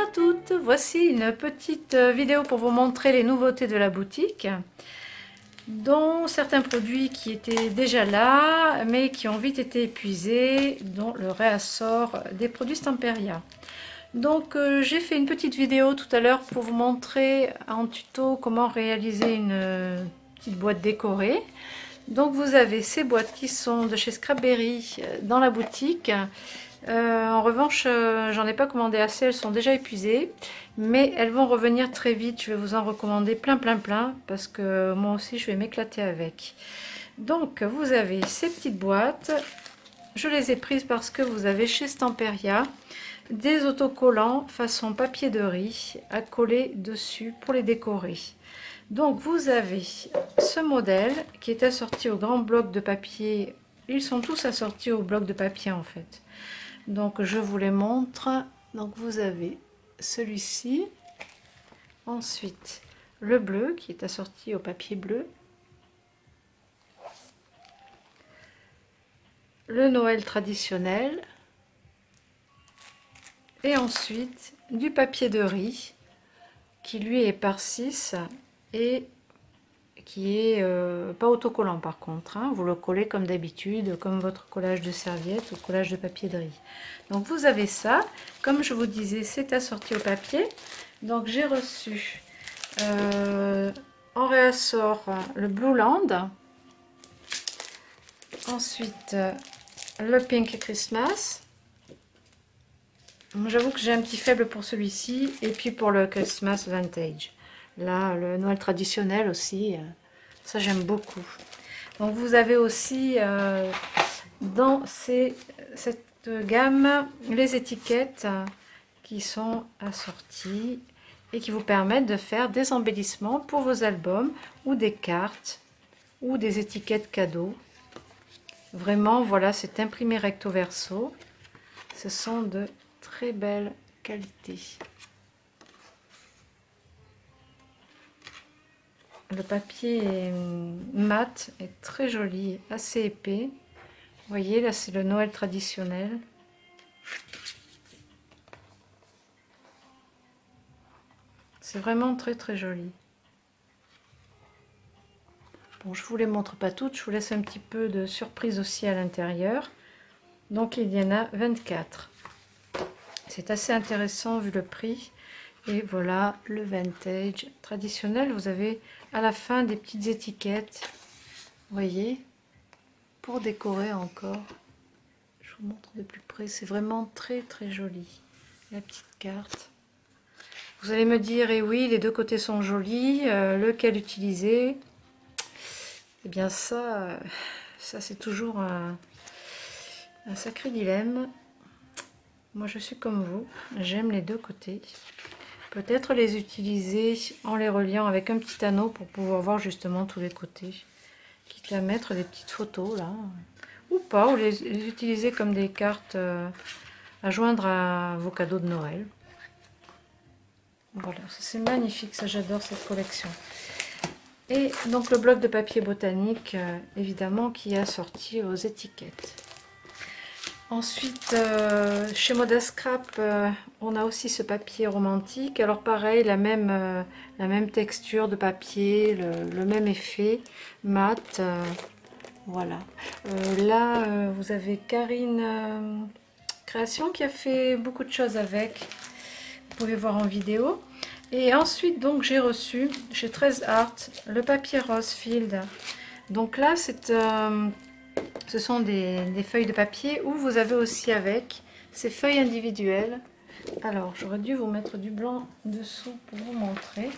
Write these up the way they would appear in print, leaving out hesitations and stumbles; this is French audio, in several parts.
à toutes, voici une petite vidéo pour vous montrer les nouveautés de la boutique, dont certains produits qui étaient déjà là mais qui ont vite été épuisés, dont le réassort des produits Stamperia. Donc j'ai fait une petite vidéo tout à l'heure pour vous montrer en tuto comment réaliser une petite boîte décorée. Donc vous avez ces boîtes qui sont de chez Scrapberry dans la boutique. En revanche, j'en ai pas commandé assez, elles sont déjà épuisées, mais elles vont revenir très vite. Je vais vous en recommander plein parce que moi aussi je vais m'éclater avec. Donc vous avez ces petites boîtes, je les ai prises parce que vous avez chez Stamperia des autocollants façon papier de riz à coller dessus pour les décorer. Donc vous avez ce modèle qui est assorti au grand bloc de papier. Ils sont tous assortis au bloc de papier en fait. Donc je vous les montre. Donc vous avez celui-ci, ensuite le bleu qui est assorti au papier bleu, le Noël traditionnel, et ensuite du papier de riz qui lui est par 6 et qui est pas autocollant par contre, hein. Vous le collez comme d'habitude, comme votre collage de serviette ou collage de papier de riz. Donc vous avez ça, comme je vous disais, c'est assorti au papier. Donc j'ai reçu en réassort le Blue Land, ensuite le Pink Christmas. J'avoue que j'ai un petit faible pour celui-ci, et puis pour le Christmas Vintage. Là, le Noël traditionnel aussi, ça j'aime beaucoup. Donc vous avez aussi dans cette gamme les étiquettes qui sont assorties et qui vous permettent de faire des embellissements pour vos albums ou des cartes ou des étiquettes cadeaux. Vraiment, voilà, c'est imprimé recto verso. Ce sont de très belle qualité. Le papier est mat et très joli, assez épais. Vous voyez, là c'est le Noël traditionnel. C'est vraiment très joli. Bon, je vous les montre pas toutes, je vous laisse un petit peu de surprise aussi à l'intérieur. Donc il y en a 24. C'est assez intéressant vu le prix. Et voilà le vintage traditionnel. Vous avez à la fin des petites étiquettes, vous voyez, pour décorer encore. Je vous montre de plus près, c'est vraiment très joli. La petite carte. Vous allez me dire, et oui, les deux côtés sont jolis, lequel utiliser? Eh bien ça c'est toujours un sacré dilemme. Moi je suis comme vous, j'aime les deux côtés. Peut-être les utiliser en les reliant avec un petit anneau pour pouvoir voir justement tous les côtés. Quitte à mettre des petites photos là. Ou pas, ou les utiliser comme des cartes à joindre à vos cadeaux de Noël. Voilà, c'est magnifique, ça j'adore cette collection. Et donc le bloc de papier botanique, évidemment, qui est assorti aux étiquettes. Ensuite, chez Moda Scrap, on a aussi ce papier romantique. Alors pareil, la même texture de papier, le même effet, mat. Voilà. Là, vous avez Karine Création qui a fait beaucoup de choses avec. Vous pouvez voir en vidéo. Et ensuite, donc, j'ai reçu chez 13 Art le papier Rosefield. Donc là, ce sont des feuilles de papier où vous avez aussi avec ces feuilles individuelles. Alors, j'aurais dû vous mettre du blanc dessous pour vous montrer.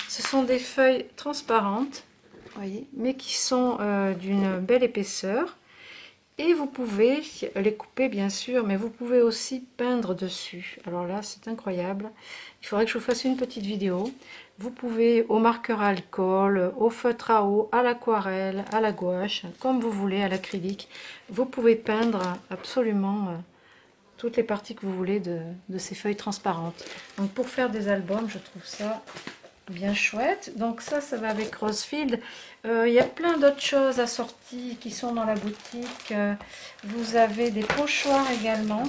Ce sont des feuilles transparentes, voyez, mais qui sont d'une belle épaisseur. Et vous pouvez les couper bien sûr, mais vous pouvez aussi peindre dessus. Alors là, c'est incroyable. Il faudrait que je vous fasse une petite vidéo. Vous pouvez au marqueur à alcool, au feutre à eau, à l'aquarelle, à la gouache, comme vous voulez, à l'acrylique. Vous pouvez peindre absolument toutes les parties que vous voulez de ces feuilles transparentes. Donc pour faire des albums, je trouve ça bien chouette. Donc ça va avec Rosefield. Il y a plein d'autres choses assorties qui sont dans la boutique. Vous avez des pochoirs également.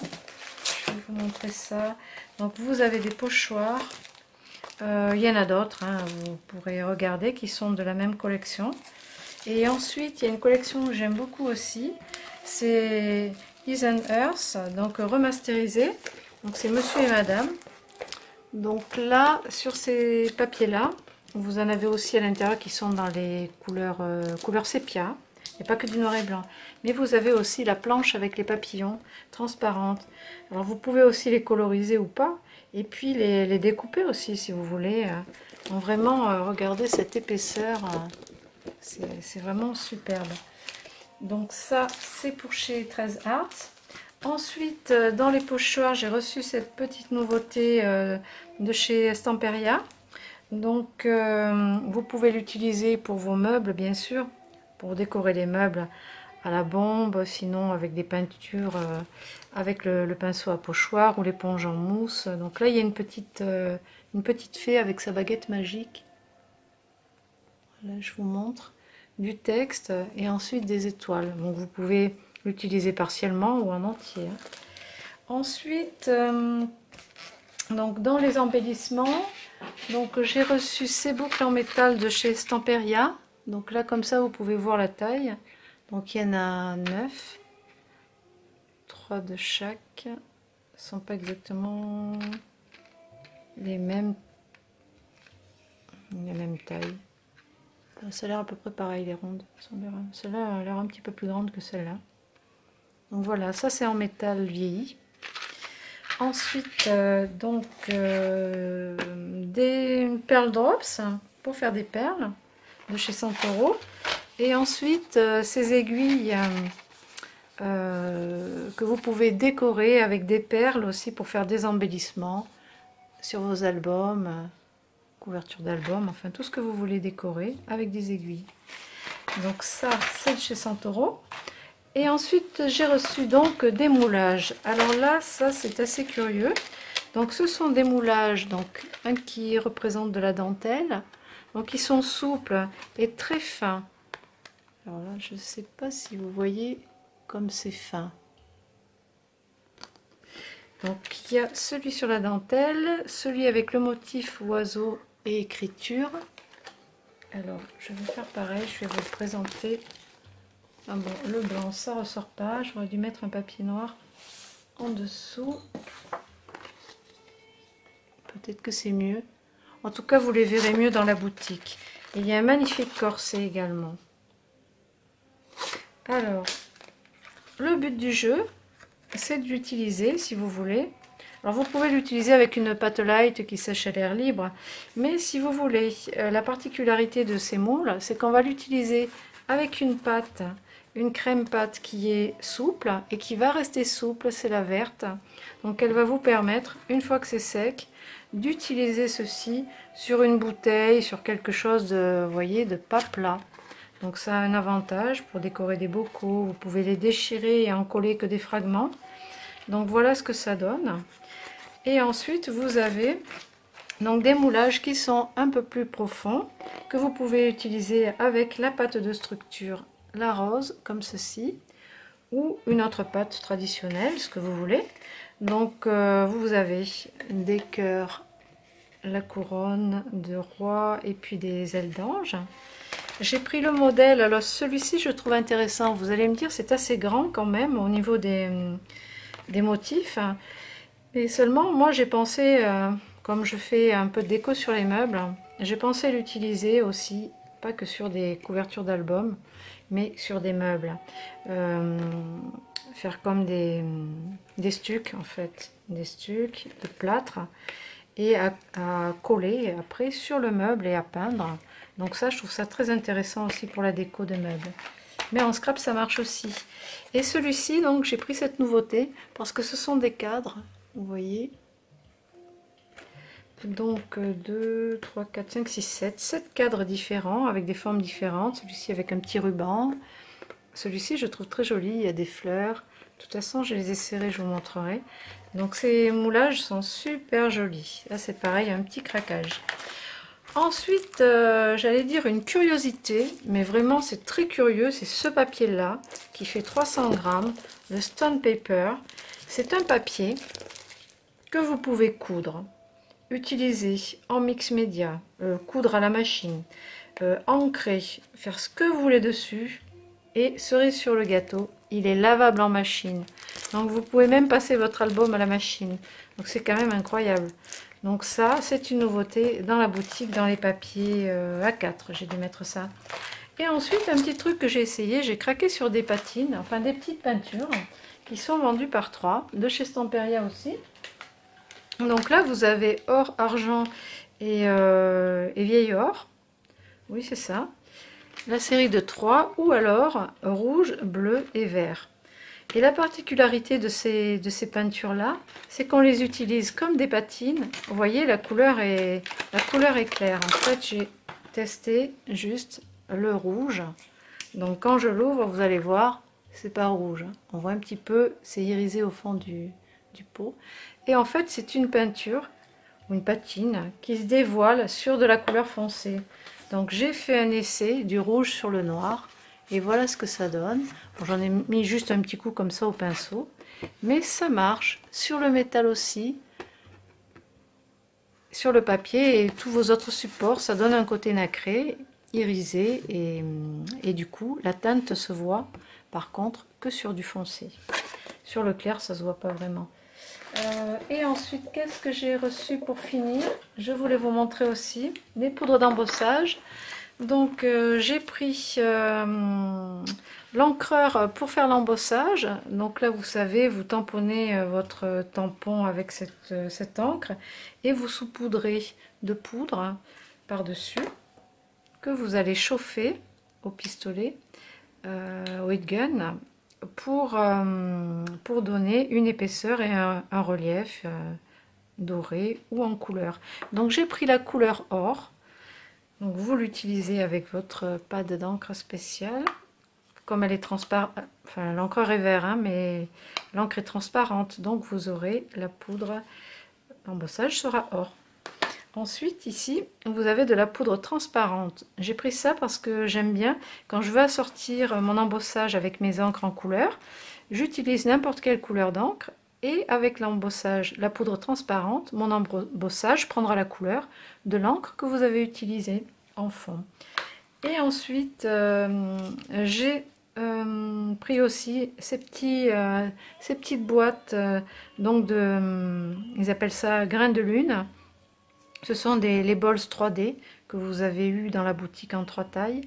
Je vais vous montrer ça. Donc vous avez des pochoirs. Il y en a d'autres, hein, vous pourrez regarder, qui sont de la même collection. Et ensuite, il y a une collection que j'aime beaucoup aussi. C'est Is and Earth, donc remasterisé. Donc c'est Monsieur et Madame. Donc là, sur ces papiers-là, vous en avez aussi à l'intérieur qui sont dans les couleurs sépia. Il n'y a pas que du noir et blanc. Mais vous avez aussi la planche avec les papillons transparentes. Alors vous pouvez aussi les coloriser ou pas. Et puis les découper aussi si vous voulez. Donc vraiment, regardez cette épaisseur. C'est vraiment superbe. Donc ça, c'est pour chez 13 Arts. Ensuite, dans les pochoirs, j'ai reçu cette petite nouveauté de chez Stamperia. Donc, vous pouvez l'utiliser pour vos meubles, bien sûr, pour décorer les meubles à la bombe, sinon avec des peintures, avec le pinceau à pochoir ou l'éponge en mousse. Donc là, il y a une petite fée avec sa baguette magique. Voilà, je vous montre du texte et ensuite des étoiles. Donc, vous pouvez l'utiliser partiellement ou en entier. Ensuite, donc dans les embellissements, donc j'ai reçu ces boucles en métal de chez Stamperia. Donc là, comme ça, vous pouvez voir la taille. Donc il y en a 9, 3 de chaque. Ne sont pas exactement les mêmes tailles. Ça a l'air à peu près pareil, les rondes. Celle-là a l'air un petit peu plus grande que celle-là. Donc voilà, ça c'est en métal vieilli. Ensuite, des perles drops pour faire des perles de chez Santoro. Et ensuite, ces aiguilles que vous pouvez décorer avec des perles aussi pour faire des embellissements sur vos albums, couverture d'album, enfin tout ce que vous voulez décorer avec des aiguilles. Donc ça, c'est de chez Santoro. Et ensuite, j'ai reçu donc des moulages. Alors là, ça c'est assez curieux. Donc ce sont des moulages, donc un qui représente de la dentelle. Donc ils sont souples et très fins. Alors là, je ne sais pas si vous voyez comme c'est fin. Donc il y a celui sur la dentelle, celui avec le motif oiseau et écriture. Alors je vais faire pareil, je vais vous le présenter. Ah bon, le blanc, ça ressort pas. J'aurais dû mettre un papier noir en dessous. Peut-être que c'est mieux. En tout cas, vous les verrez mieux dans la boutique. Et il y a un magnifique corset également. Alors, le but du jeu, c'est de l'utiliser si vous voulez. Alors, vous pouvez l'utiliser avec une pâte light qui sèche à l'air libre. Mais si vous voulez, la particularité de ces moules, c'est qu'on va l'utiliser avec une pâte. Une crème pâte qui est souple et qui va rester souple, c'est la verte. Donc elle va vous permettre, une fois que c'est sec, d'utiliser ceci sur une bouteille, sur quelque chose de, vous voyez, de pas plat. Donc ça a un avantage pour décorer des bocaux, vous pouvez les déchirer et en coller que des fragments. Donc voilà ce que ça donne. Et ensuite vous avez donc des moulages qui sont un peu plus profonds, que vous pouvez utiliser avec la pâte de structure la rose, comme ceci, ou une autre pâte traditionnelle, ce que vous voulez. Donc vous avez des cœurs, la couronne de roi et puis des ailes d'ange. J'ai pris le modèle, alors celui-ci je trouve intéressant, vous allez me dire c'est assez grand quand même au niveau des motifs, et seulement moi j'ai pensé, comme je fais un peu de déco sur les meubles, j'ai pensé l'utiliser aussi, pas que sur des couvertures d'albums, mais sur des meubles. Faire comme des stucs en fait, des stucs de plâtre, et à coller après sur le meuble et à peindre. Donc ça, je trouve ça très intéressant aussi pour la déco de meubles. Mais en scrap, ça marche aussi. Et celui-ci, donc j'ai pris cette nouveauté parce que ce sont des cadres, vous voyez. Donc 2, 3, 4, 5, 6, 7 cadres différents avec des formes différentes. Celui-ci avec un petit ruban. Celui-ci je trouve très joli, il y a des fleurs. De toute façon je les ai serrés, je vous montrerai. Donc ces moulages sont super jolis. Là c'est pareil, un petit craquage. Ensuite j'allais dire une curiosité, mais vraiment c'est très curieux, c'est ce papier là qui fait 300 grammes, le Stone Paper. C'est un papier que vous pouvez coudre, utiliser en mix média, coudre à la machine, ancrer, faire ce que vous voulez dessus. Et cerise sur le gâteau, il est lavable en machine. Donc vous pouvez même passer votre album à la machine. Donc c'est quand même incroyable. Donc ça, c'est une nouveauté dans la boutique, dans les papiers A4. J'ai dû mettre ça. Et ensuite, un petit truc que j'ai essayé, j'ai craqué sur des patines, enfin des petites peintures qui sont vendues par 3, de chez Stamperia aussi. Donc là, vous avez or, argent et vieil or. Oui, c'est ça. La série de 3 ou alors rouge, bleu et vert. Et la particularité de ces peintures là, c'est qu'on les utilise comme des patines. Vous voyez, la couleur est claire. En fait, j'ai testé juste le rouge. Donc quand je l'ouvre, vous allez voir, c'est pas rouge. On voit un petit peu, c'est irisé au fond du pot. Et en fait, c'est une peinture ou une patine qui se dévoile sur de la couleur foncée. Donc j'ai fait un essai du rouge sur le noir et voilà ce que ça donne. Bon, j'en ai mis juste un petit coup comme ça au pinceau, mais ça marche sur le métal aussi, sur le papier et tous vos autres supports. Ça donne un côté nacré, irisé et du coup la teinte se voit par contre que sur du foncé. Sur le clair ça se voit pas vraiment. Et ensuite, qu'est-ce que j'ai reçu pour finir? Je voulais vous montrer aussi les poudres d'embossage. Donc j'ai pris l'encreur pour faire l'embossage. Donc là, vous savez, vous tamponnez votre tampon avec cette encre et vous saupoudrez de poudre par-dessus que vous allez chauffer au pistolet, au heat gun, pour donner une épaisseur et un relief doré ou en couleur. Donc j'ai pris la couleur or. Donc vous l'utilisez avec votre pad d'encre spéciale. Comme elle est transparente, enfin l'encreur est vert, hein, mais l'encre est transparente. Donc vous aurez la poudre d'embossage sera or. Ensuite, ici, vous avez de la poudre transparente. J'ai pris ça parce que j'aime bien, quand je veux assortir mon embossage avec mes encres en couleur, j'utilise n'importe quelle couleur d'encre et avec l'embossage, la poudre transparente, mon embossage prendra la couleur de l'encre que vous avez utilisée en fond. Et ensuite, j'ai pris aussi ces petites boîtes, donc ils appellent ça grains de lune. Ce sont les balls 3D que vous avez eu dans la boutique en 3 tailles.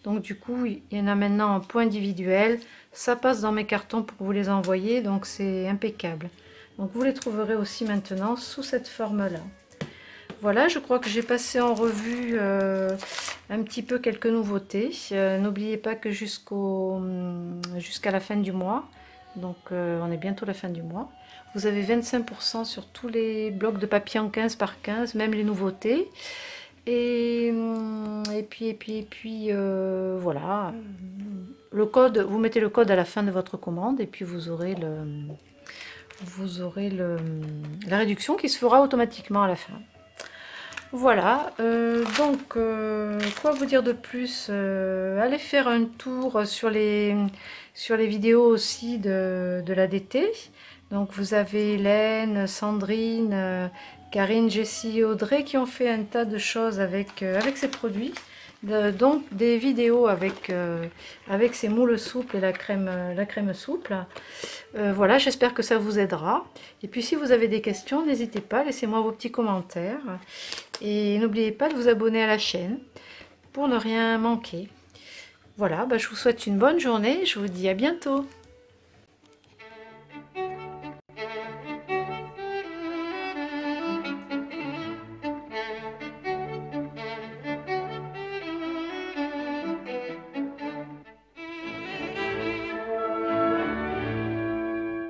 Donc du coup, il y en a maintenant en point individuel. Ça passe dans mes cartons pour vous les envoyer, donc c'est impeccable. Donc vous les trouverez aussi maintenant sous cette forme-là. Voilà, je crois que j'ai passé en revue un petit peu quelques nouveautés. N'oubliez pas que jusqu'à la fin du mois, donc on est bientôt à la fin du mois, vous avez 25% sur tous les blocs de papier en 15 par 15, même les nouveautés. Et puis voilà. Le code, vous mettez le code à la fin de votre commande et puis vous aurez la réduction qui se fera automatiquement à la fin. Voilà, quoi vous dire de plus? Allez faire un tour sur les vidéos aussi de l'ADT. Donc vous avez Hélène, Sandrine, Karine, Jessie et Audrey qui ont fait un tas de choses avec ces produits. Donc des vidéos avec ces moules souples et la crème souple. Voilà, j'espère que ça vous aidera. Et puis si vous avez des questions, n'hésitez pas, laissez-moi vos petits commentaires. Et n'oubliez pas de vous abonner à la chaîne pour ne rien manquer. Voilà, je vous souhaite une bonne journée, je vous dis à bientôt.